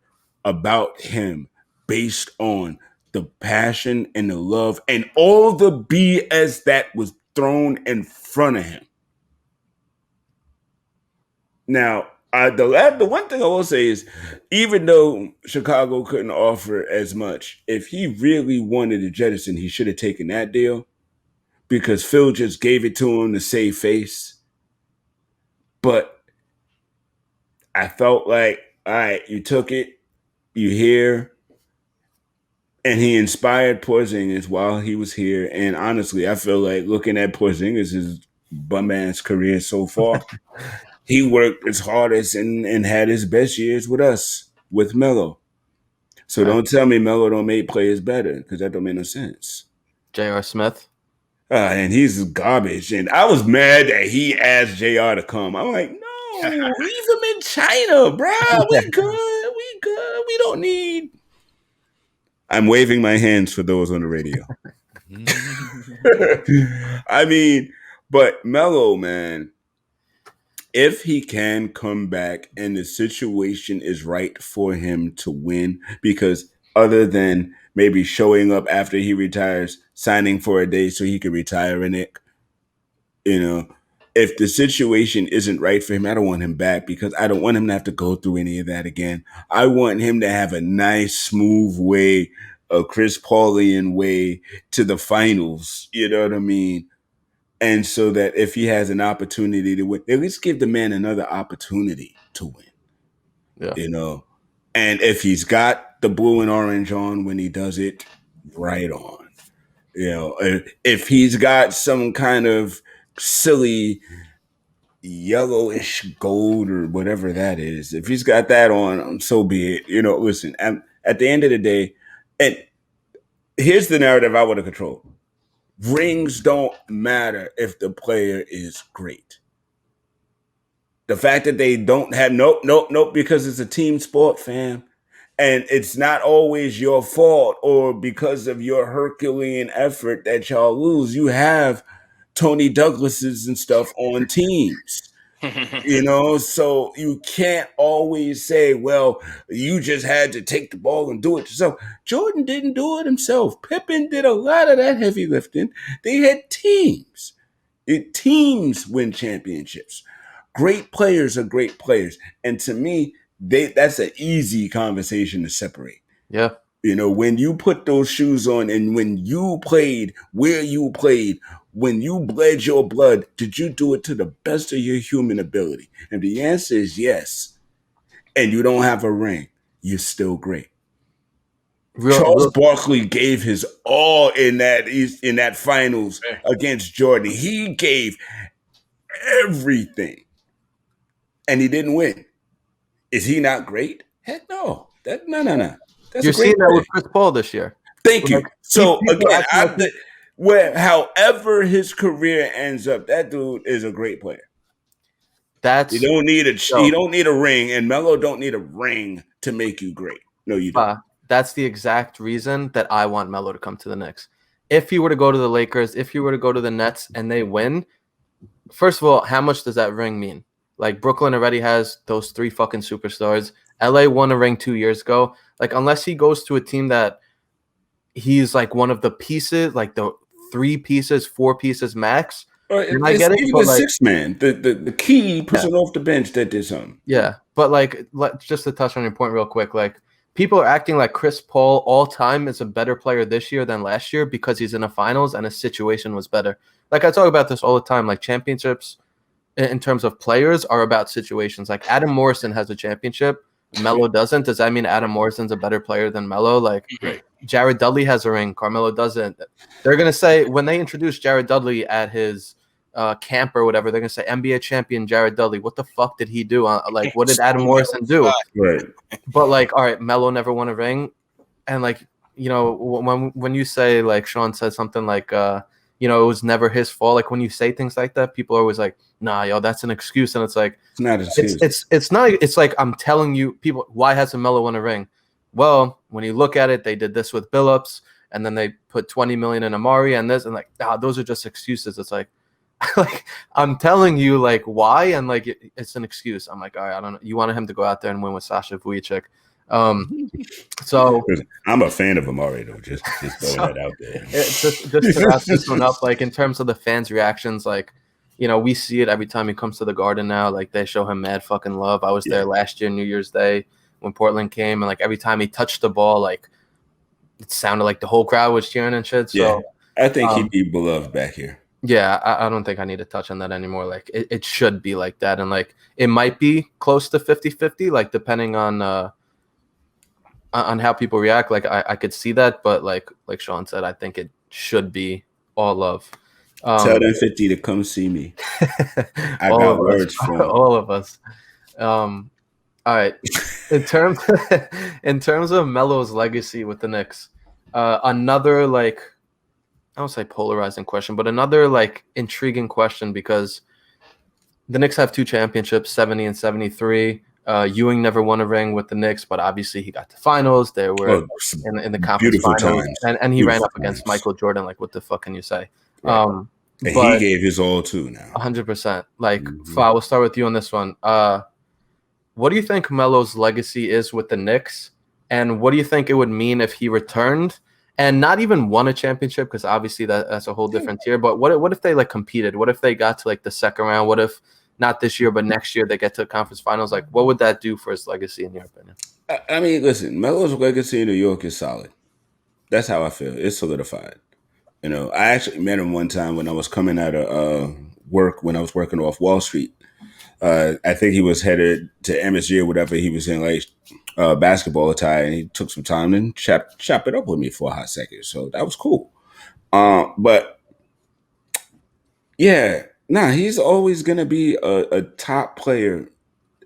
about him based on the passion and the love and all the BS that was thrown in front of him. Now, the one thing I will say is, even though Chicago couldn't offer as much, if he really wanted to jettison, he should have taken that deal because Phil just gave it to him to save face. But I felt like, all right, you took it. You here, and he inspired Porzingis while he was here. And honestly, I feel like looking at Porzingis' bum-ass career so far, he worked his hardest and had his best years with us, with Melo. So don't tell me Melo don't make players better, because that don't make no sense. J.R. Smith. And he's garbage. And I was mad that he asked JR to come. I'm like, no, leave him in China, bro. We good. We don't need. I'm waving my hands for those on the radio. I mean, but Melo, man, if he can come back and the situation is right for him to win, because other than maybe showing up after he retires, signing for a day so he can retire in it, if the situation isn't right for him, I don't want him back because I don't want him to have to go through any of that again. I want him to have a nice, smooth way, a Chris Paulian way to the finals. You know what I mean? And so that if he has an opportunity to win, at least give the man another opportunity to win. Yeah. And if he's got the blue and orange on when he does it, right on. If he's got some kind of silly yellowish gold or whatever that is, if he's got that on, so be it. Listen, at the end of the day, and here's the narrative I want to control. Rings don't matter if the player is great. The fact that they don't have nope, because it's a team sport, fam. And it's not always your fault or because of your Herculean effort that y'all lose. You have Tony Douglas's and stuff on teams, so you can't always say, well, you just had to take the ball and do it yourself. Jordan didn't do it himself. Pippen did a lot of that heavy lifting. They had teams. Teams win championships. Great players are great players. And to me, that's an easy conversation to separate. Yeah. You know, when you put those shoes on and when you played where you played, when you bled your blood, did you do it to the best of your human ability? And the answer is yes. And you don't have a ring, you're still great. Charles Barkley gave his all in that finals against Jordan. He gave everything, and he didn't win. Is he not great? Heck no. No. That's You're a great seeing that player. with Chris Paul this year. Thank you. Like, So people again, acting like however his career ends up, that dude is a great player. That's You don't need a ring, and Melo don't need a ring to make you great. No, you don't. That's the exact reason that I want Melo to come to the Knicks. If he were to go to the Lakers, if he were to go to the Nets and they win, first of all, how much does that ring mean? Like, Brooklyn already has those 3 fucking superstars. LA won a ring 2 years ago. Like, unless he goes to a team that he's like one of the pieces, like the 3 pieces, 4 pieces max. I get it. Even the 6th man, the key person off the bench that did something. Yeah, but like, just to touch on your point real quick, like, people are acting like Chris Paul all time is a better player this year than last year because he's in the finals and his situation was better. Like, I talk about this all the time. Like, championships in terms of players are about situations. Like, Adam Morrison has a championship. Melo doesn't. Does that mean Adam Morrison's a better player than Melo? Like, Jared Dudley has a ring. Carmelo doesn't. They're going to say, when they introduce Jared Dudley at his camp or whatever, they're going to say NBA champion Jared Dudley. What the fuck did he do? Like, what did Adam Morrison do? Right. But like, all right, Melo never won a ring. And like, you know, when you say, like, Shaun said something like, you know, it was never his fault. Like, when you say things like that, people are always like, nah, yo, that's an excuse. And it's like, it's not an excuse. It's not. It's like, I'm telling you, people, why hasn't Melo won a ring? Well, when you look at it, they did this with Billups, and then they put 20 million in Amari and this, and like, those are just excuses. It's like, like, I'm telling you, like, why, and like, it's an excuse. I'm like, all right, I don't know. You wanted him to go out there and win with Sasha Vujacic. So I'm a fan of Amari, though. Just throwing that out there. Just to wrap this one up, like, in terms of the fans' reactions, like, you know, we see it every time he comes to the Garden now. Like, they show him mad fucking love. I was there last year, New Year's Day, when Portland came, and like, every time he touched the ball, like, it sounded like the whole crowd was cheering and shit. So I think he'd be beloved back here. Yeah, I don't think I need to touch on that anymore. Like, it should be like that. And like, it might be close to 50-50, like, depending on how people react. Like, I could see that, but like Shaun said, I think it should be all love. Tell them 50 to come see me. I got words for them. All of us. All right. In terms of Melo's legacy with the Knicks, another, like, I don't say polarizing question, but another, like, intriguing question, because the Knicks have 2 championships, 70 and 73. Ewing never won a ring with the Knicks, but obviously he got to finals. They were in the conference finals, and he ran up against Michael Jordan. Like, what the fuck can you say? Right. And he gave his all too now. 100%. Like, Fa, we'll start with you on this one. What do you think Melo's legacy is with the Knicks, and what do you think it would mean if he returned and not even won a championship? Because obviously that's a whole different tier. But what if they, like, competed? What if they got to, like, the second round? What if not this year, but next year they get to the conference finals? Like, what would that do for his legacy, in your opinion? I mean, listen, Melo's legacy in New York is solid. That's how I feel. It's solidified. You know, I actually met him one time when I was coming out of work, when I was working off Wall Street. I think he was headed to MSG or whatever. He was in, like, basketball attire, and he took some time and chop it up with me for a hot second. So that was cool. But yeah, he's always going to be a top player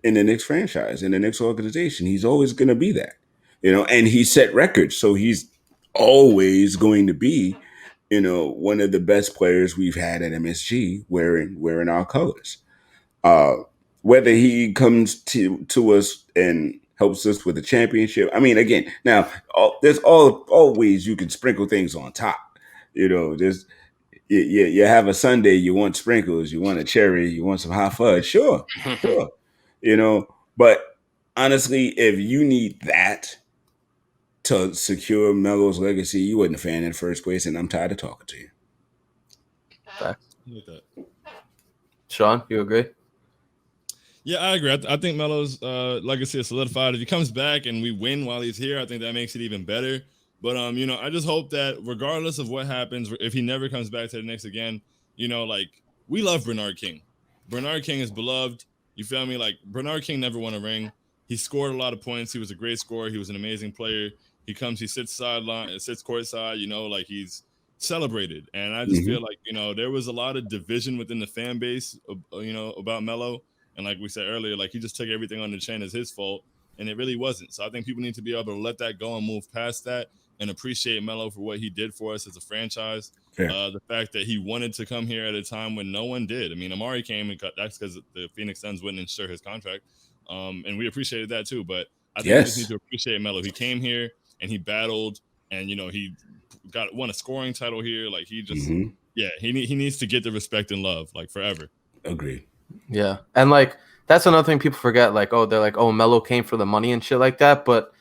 in the Knicks franchise, in the Knicks organization. He's always going to be that, you know, and he set records. So he's always going to be, you know, one of the best players we've had at MSG wearing our colors. Whether he comes to us and helps us with the championship. I mean, again, now there's always you can sprinkle things on top. You know, there's you have a sundae, you want sprinkles, you want a cherry, you want some hot fudge. Sure. You know, but honestly, if you need that to secure Melo's legacy, you wasn't a fan in the first place, and I'm tired of talking to you. Shaun, you agree? Yeah, I agree. I think Melo's legacy is solidified. If he comes back and we win while he's here, I think that makes it even better. But I just hope that regardless of what happens, if he never comes back to the Knicks again, like we love Bernard King. Bernard King is beloved. You feel me? Like Bernard King never won a ring. He scored a lot of points. He was a great scorer. He was an amazing player. He sits courtside, like he's celebrated. And I just feel like, there was a lot of division within the fan base, about Melo. And like we said earlier, like he just took everything on the chin as his fault, and it really wasn't. So I think people need to be able to let that go and move past that and appreciate Melo for what he did for us as a franchise. The fact that he wanted to come here at a time when no one did. I mean, Amari came and that's because the Phoenix Suns wouldn't insure his contract. And we appreciated that too. But I think we just need to appreciate Melo. He came here and he battled, and he won a scoring title here. Like he just, he needs to get the respect and love like forever. Agreed. Yeah, and like that's another thing people forget. Like, they're like, Melo came for the money and shit like that. But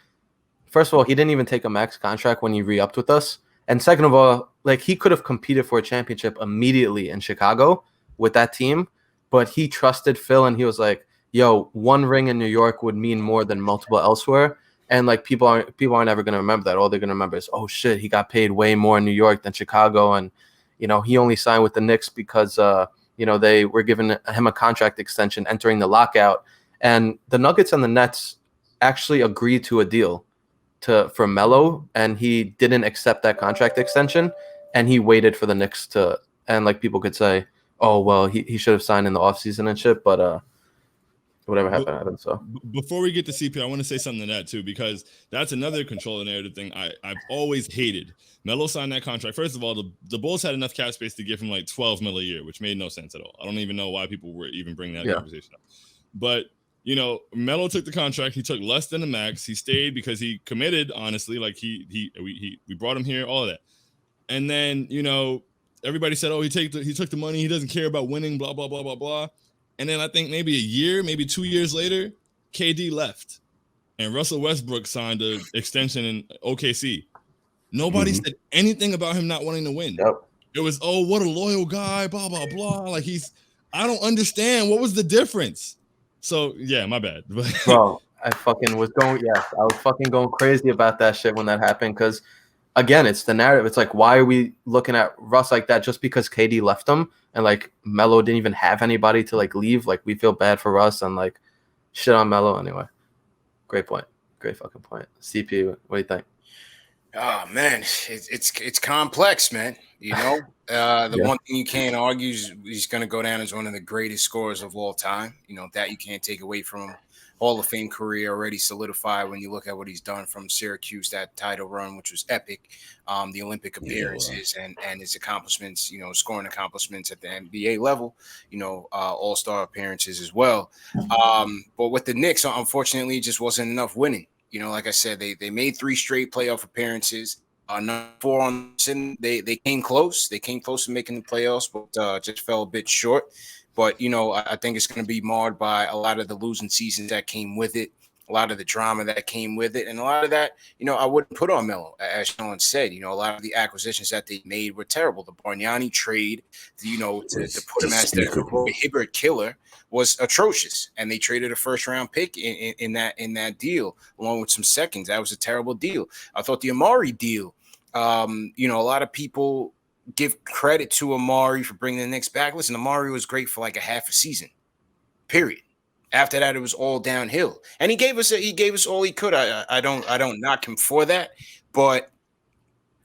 first of all, he didn't even take a max contract when he re-upped with us. And second of all, like he could have competed for a championship immediately in Chicago with that team, but he trusted Phil and he was like, "Yo, one ring in New York would mean more than multiple elsewhere." And like people aren't ever gonna remember that. All they're gonna remember is, "Oh shit, he got paid way more in New York than Chicago," and he only signed with the Knicks because they were giving him a contract extension entering the lockout. And the Nuggets and the Nets actually agreed to a deal for Melo, and he didn't accept that contract extension, and he waited for the Knicks to. And like people could say, "Oh well, he should have signed in the offseason and shit," but whatever happened. So before we get to CP, I want to say something to that too, because that's another control the narrative thing I've always hated. Melo signed that contract. First of all, the Bulls had enough cap space to give him like $12 million a year, which made no sense at all. I don't even know why people were even bringing that conversation up. But Melo took the contract. He took less than the max. He stayed because he committed. Honestly, like we brought him here, all of that. And then everybody said, "Oh, he took the money. He doesn't care about winning." Blah blah blah blah blah. And then I think maybe a year, maybe 2 years later, KD left, and Russell Westbrook signed an extension in OKC. Nobody said anything about him not wanting to win. Yep. It was, what a loyal guy, blah, blah, blah. Like I don't understand. What was the difference? So, yeah, my bad. Bro, I was fucking going crazy about that shit when that happened because, again, it's the narrative. It's like, why are we looking at Russ like that just because KD left him and, like, Melo didn't even have anybody to, like, leave? Like, we feel bad for Russ and, like, shit on Melo anyway. Great point. Great fucking point. CP, what do you think? Oh man, it's complex, man. The one thing you can't argue is he's going to go down as one of the greatest scorers of all time. That you can't take away from him. Hall of Fame career already solidified when you look at what he's done from Syracuse, that title run, which was epic. The Olympic appearances and his accomplishments, scoring accomplishments at the NBA level, all-star appearances as well. But with the Knicks, unfortunately, it just wasn't enough winning. Like I said, they made 3 straight playoff appearances. Number 4 on they came close. They came close to making the playoffs, but just fell a bit short. But I think it's going to be marred by a lot of the losing seasons that came with it, a lot of the drama that came with it, and a lot of that, I wouldn't put on Melo, as Shaun said. A lot of the acquisitions that they made were terrible. The Bargnani trade, to put him as the Hibbert killer, was atrocious, and they traded a first-round pick in that deal along with some seconds. That was a terrible deal. I thought the Amari deal, a lot of people give credit to Amari for bringing the Knicks back. Listen, Amari was great for like a half a season, period. After that, it was all downhill, and he gave us all he could. I don't knock him for that, but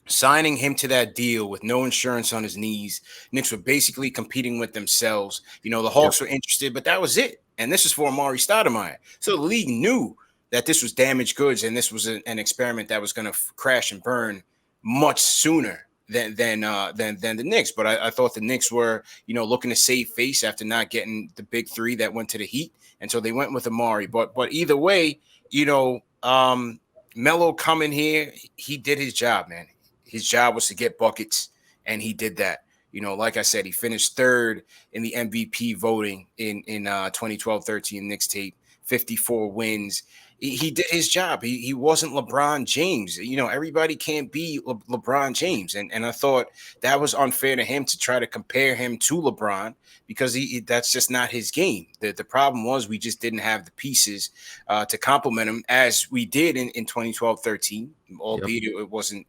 signing him to that deal with no insurance on his knees, Knicks were basically competing with themselves. The Hawks were interested, but that was it. And this is for Amari Stoudemire. So the league knew that this was damaged goods, and this was an experiment that was going to crash and burn much sooner than the Knicks. But I thought the Knicks were, looking to save face after not getting the big 3 that went to the Heat. And so they went with Amari. But either way, Melo coming here, he did his job, man. His job was to get buckets, and he did that. Like I said, he finished 3rd in the MVP voting in 2012-13 Knicks tape. 54 wins. He did his job. He wasn't LeBron James. Everybody can't be LeBron James. And I thought that was unfair to him to try to compare him to LeBron because that's just not his game. The problem was we just didn't have the pieces to complement him as we did in 2012-13, albeit it wasn't,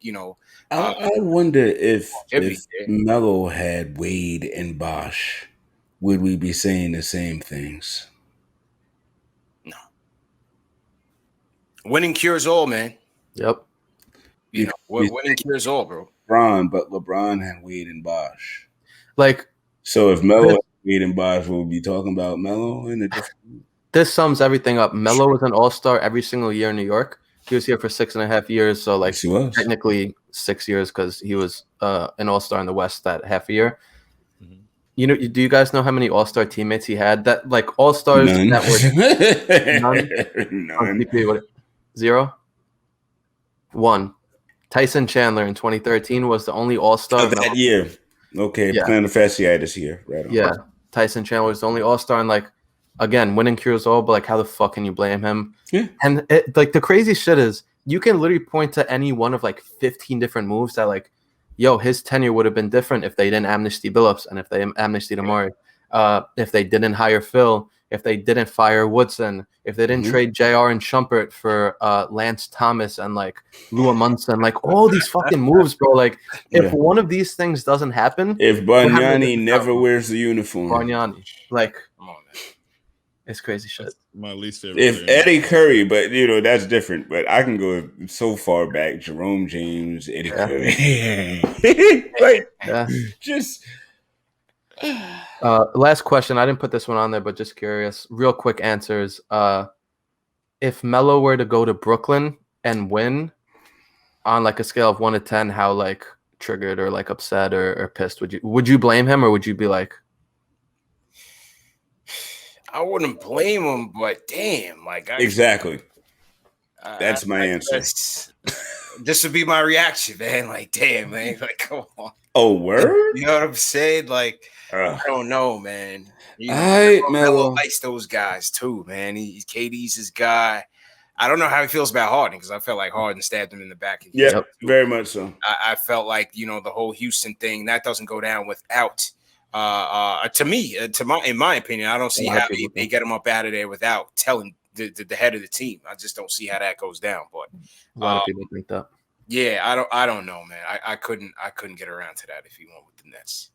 I wonder if Melo had Wade and Bosh, would we be saying the same things? No. Winning cures all, man. Yep. Winning cures all, bro. LeBron had Wade and Bosh. So if Melo had Wade and Bosh, we'll be talking about Melo in a different. This sums everything up. Melo was an all-star every single year in New York. He was here for 6.5 years, so technically 6 years because he was an all-star in the West that half a year. Mm-hmm. Do you guys know how many all-star teammates he had? That all-stars None. That were none. 0? 1. Tyson Chandler in 2013 was the only all-star that year. Okay, plantar fasciitis here. Right on. Yeah, Tyson Chandler was the only all-star, and again, winning cures all, but how the fuck can you blame him? Yeah. And the crazy shit is you can literally point to any one of 15 different moves that his tenure would have been different if they didn't amnesty Billups and if they amnesty Amari, if they didn't hire Phil, if they didn't fire Woodson, if they didn't trade JR and Shumpert for Lance Thomas and Lua Munson, all these fucking moves, bro. If one of these things doesn't happen, if Bargnani never wears the uniform, Bargnani, come on, man. It's crazy shit. That's my least favorite. If Eddie Curry, but that's different. But I can go so far back: Jerome James, Eddie Curry. Just. Last question. I didn't put this one on there, but just curious. Real quick answers. If Melo were to go to Brooklyn and win, on a scale of 1 to 10, how triggered or upset or pissed would you blame him, or would you be like? I wouldn't blame him, but damn, exactly. That's my answer. This would be my reaction, man. Damn, man. Come on. Oh, word? You know what I'm saying? I don't know, man. Melo likes those guys too, man. KD's his guy. I don't know how he feels about Harden because I felt like Harden stabbed him in the back. Yeah, very much so. I felt like the whole Houston thing that doesn't go down without. In my opinion, I don't see how they get him up out of there without telling the head of the team. I just don't see how that goes down. But a lot of people think that. Yeah, I don't know, man. I couldn't get around to that if he went with the Nets.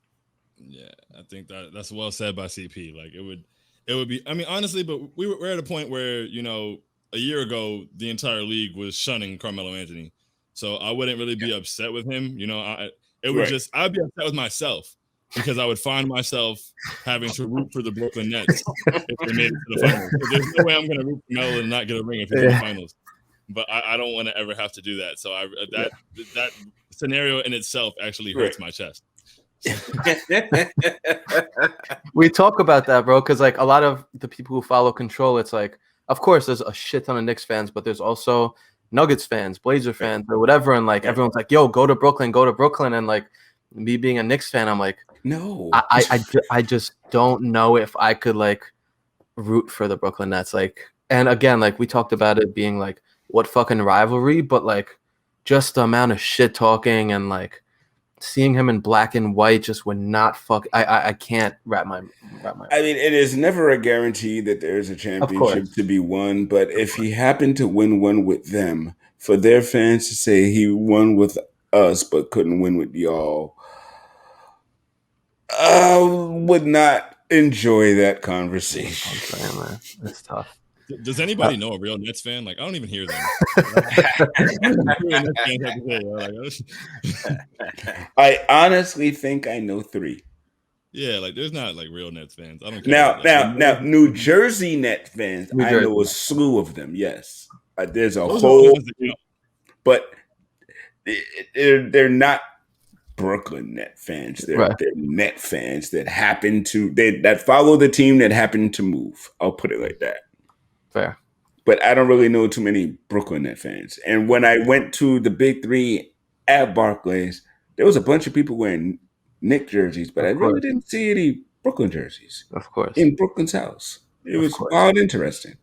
Yeah, I think that's well said by CP. It would be. I mean, honestly, but we're at a point where a year ago the entire league was shunning Carmelo Anthony, so I wouldn't really be upset with him. I'd be upset with myself. Because I would find myself having to root for the Brooklyn Nets if they made it to the finals. So there's no way I'm going to root for Melo and not get a ring if he's in the finals. But I don't want to ever have to do that. So that scenario in itself actually hurts my chest. We talk about that, bro, because a lot of the people who follow Control, it's of course there's a shit ton of Knicks fans, but there's also Nuggets fans, Blazer fans, or whatever, and everyone's yo, go to Brooklyn, and me being a Knicks fan, I'm no, I just don't know if I could root for the Brooklyn Nets. And again, we talked about it being what fucking rivalry, but just the amount of shit talking and seeing him in black and white just would not I can't wrap my. I mean, it is never a guarantee that there's a championship to be won, but if he happened to win one with them, for their fans to say he won with us but couldn't win with y'all, I would not enjoy that conversation. Man. It's tough. Does anybody know a real Nets fan? I don't even hear them. I honestly think I know 3. Yeah, there's not real Nets fans. I don't care. Now, New Jersey Nets fans, I know a slew of them. Yes, there's a whole, but they're not Brooklyn Net fans. They're Net fans that happen to that follow the team that happened to move. I'll put it like that. Fair. But I don't really know too many Brooklyn Net fans. And when I went to the Big 3 at Barclays, there was a bunch of people wearing Knicks jerseys, but I really didn't see any Brooklyn jerseys. Of course. In Brooklyn's house. It was wild interesting.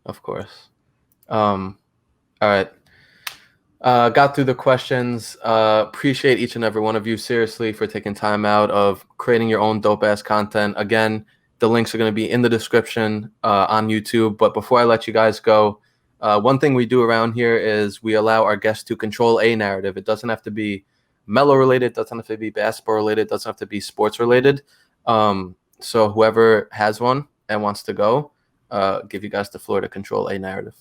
Of course. All right. Got through the questions. Appreciate each and every one of you, seriously, for taking time out of creating your own dope-ass content. Again, the links are going to be in the description on YouTube. But before I let you guys go, one thing we do around here is we allow our guests to control a narrative. It doesn't have to be Melo related, doesn't have to be basketball related, doesn't have to be sports related. So whoever has one and wants to go, give you guys the floor to control a narrative.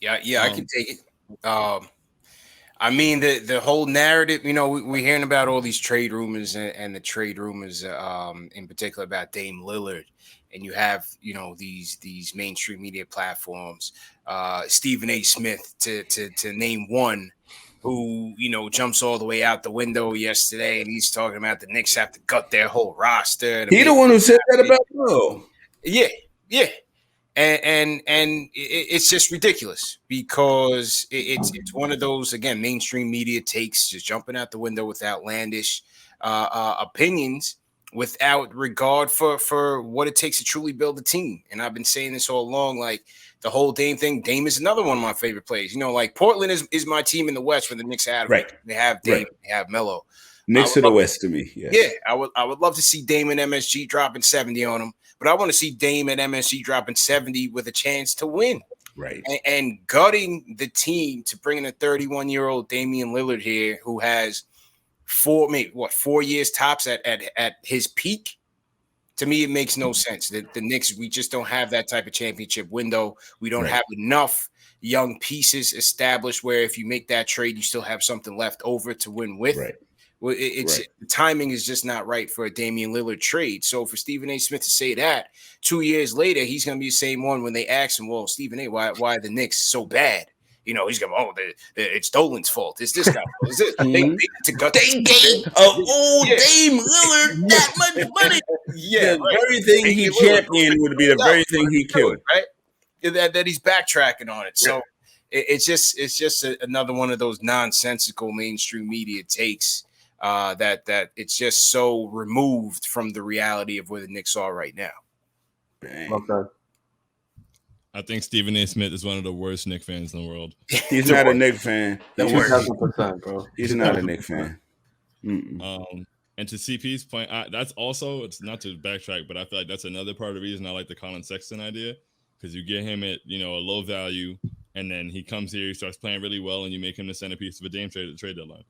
Yeah, I can take it. I mean, the whole narrative, you know, we're hearing about all these trade rumors and the trade rumors in particular about Dame Lillard. And you have, you know, these mainstream media platforms, Stephen A. Smith to name one, who, you know, jumps all the way out the window yesterday, and he's talking about the Knicks have to gut their whole roster. He the one who said that about Melo. Yeah. And it's just ridiculous because it's one of those, again, mainstream media takes, just jumping out the window with outlandish opinions without regard for what it takes to truly build a team. And I've been saying this all along, like the whole Dame thing. Dame is another one of my favorite players. You know, like Portland is my team in the West when the Knicks have right. They have Dame, right. They have Melo. Knicks to the West to me. Yes. Yeah, I would love to see Dame and MSG dropping 70 on them. But I want to see Dame and MSG dropping 70 with a chance to win. Right. And gutting the team to bring in a 31-year-old Damian Lillard here who has 4 years tops at his peak. To me, it makes no sense. The Knicks, we just don't have that type of championship window. We don't have enough young pieces established where if you make that trade, you still have something left over to win with. Right. Well, the timing is just not right for a Damian Lillard trade. So for Stephen A. Smith to say that 2 years later, he's going to be the same one when they ask him, well, Stephen A., why are the Knicks so bad? You know, he's going, it's Dolan's fault. It's this guy's fault. It's this. They gave Dame Lillard that much money. Yeah, the very thing he championed would be the very thing he killed. Right? That he's backtracking on it. So it's just another one of those nonsensical mainstream media takes. That it's just so removed from the reality of where the Knicks are right now. Okay. I think Stephen A. Smith is one of the worst Knicks fans in the world. He's not a Knicks fan. The worst. 1000%, bro. He's not a Knicks fan. And to CP's point, that's also, it's not to backtrack, but I feel like that's another part of the reason I like the Colin Sexton idea, because you get him at, you know, a low value, and then he comes here, he starts playing really well, and you make him the centerpiece of a Dame trade at the trade deadline.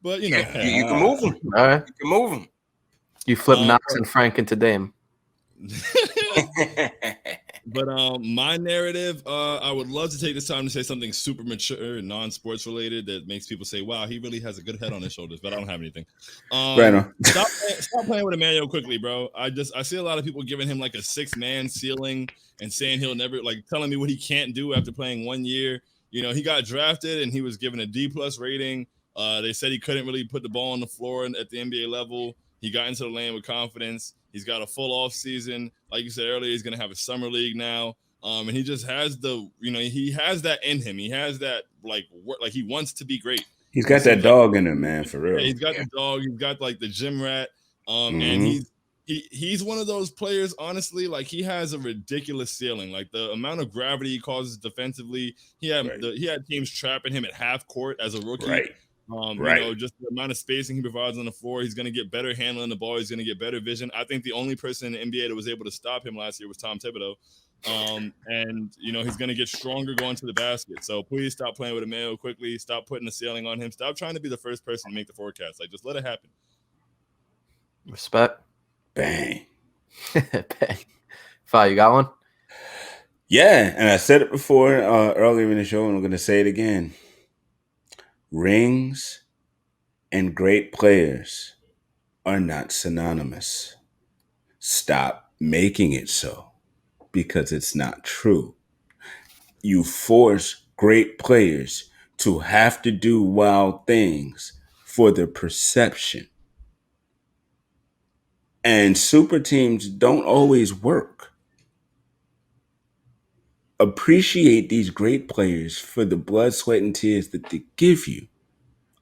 But, you know, you can move him. All right. You can move him. You flip Knox and Frank into Dame. But my narrative, I would love to take this time to say something super mature and non-sports related that makes people say, wow, he really has a good head on his shoulders, but I don't have anything. Right on. Stop playing with Emmanuel quickly, bro. I see a lot of people giving him like a 6-man ceiling and saying he'll never, like, telling me what he can't do after playing 1 year. You know, he got drafted and he was given a D+ rating. They said he couldn't really put the ball on the floor at the NBA level. He got into the lane with confidence. He's got a full off season. Like you said earlier, he's going to have a summer league now. And he just has he has that in him. He has that, like he wants to be great. He's got that dog in him, man, for real. Yeah, he's got the dog. He's got like the gym rat. And he's one of those players, honestly, like he has a ridiculous ceiling. Like the amount of gravity he causes defensively. He had teams trapping him at half court as a rookie. Right. You know, just the amount of spacing he provides on the floor. He's going to get better handling the ball. He's going to get better vision. I think the only person in the NBA that was able to stop him last year was Tom Thibodeau. And, you know, he's going to get stronger going to the basket. So please stop playing with Emmanuel quickly. Stop putting the ceiling on him. Stop trying to be the first person to make the forecast. Like, just let it happen. Respect. Bang. Bang. Fi, you got one? Yeah, and I said it before earlier in the show, and I'm going to say it again. Rings and great players are not synonymous. Stop making it so, because it's not true. You force great players to have to do wild things for the perception. And super teams don't always work. Appreciate these great players for the blood, sweat, and tears that they give you.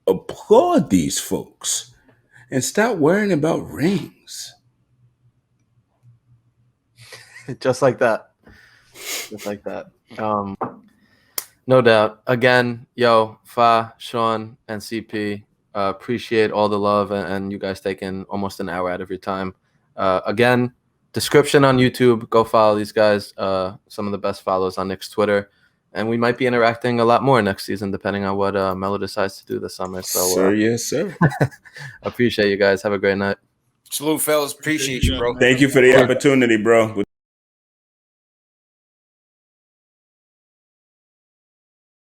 Applaud these folks and stop worrying about rings. Just like that. just like that. No doubt. Again, yo, Fa, Shaun, and CP, appreciate all the love and you guys taking almost an hour out of your time. Again, description on YouTube. Go follow these guys. Some of the best follows on Knicks Twitter. And we might be interacting a lot more next season, depending on what Melo decides to do this summer. So, sir, yes, sir. Appreciate you guys. Have a great night. Salute, fellas. Appreciate you, bro. Thank you for the opportunity, bro.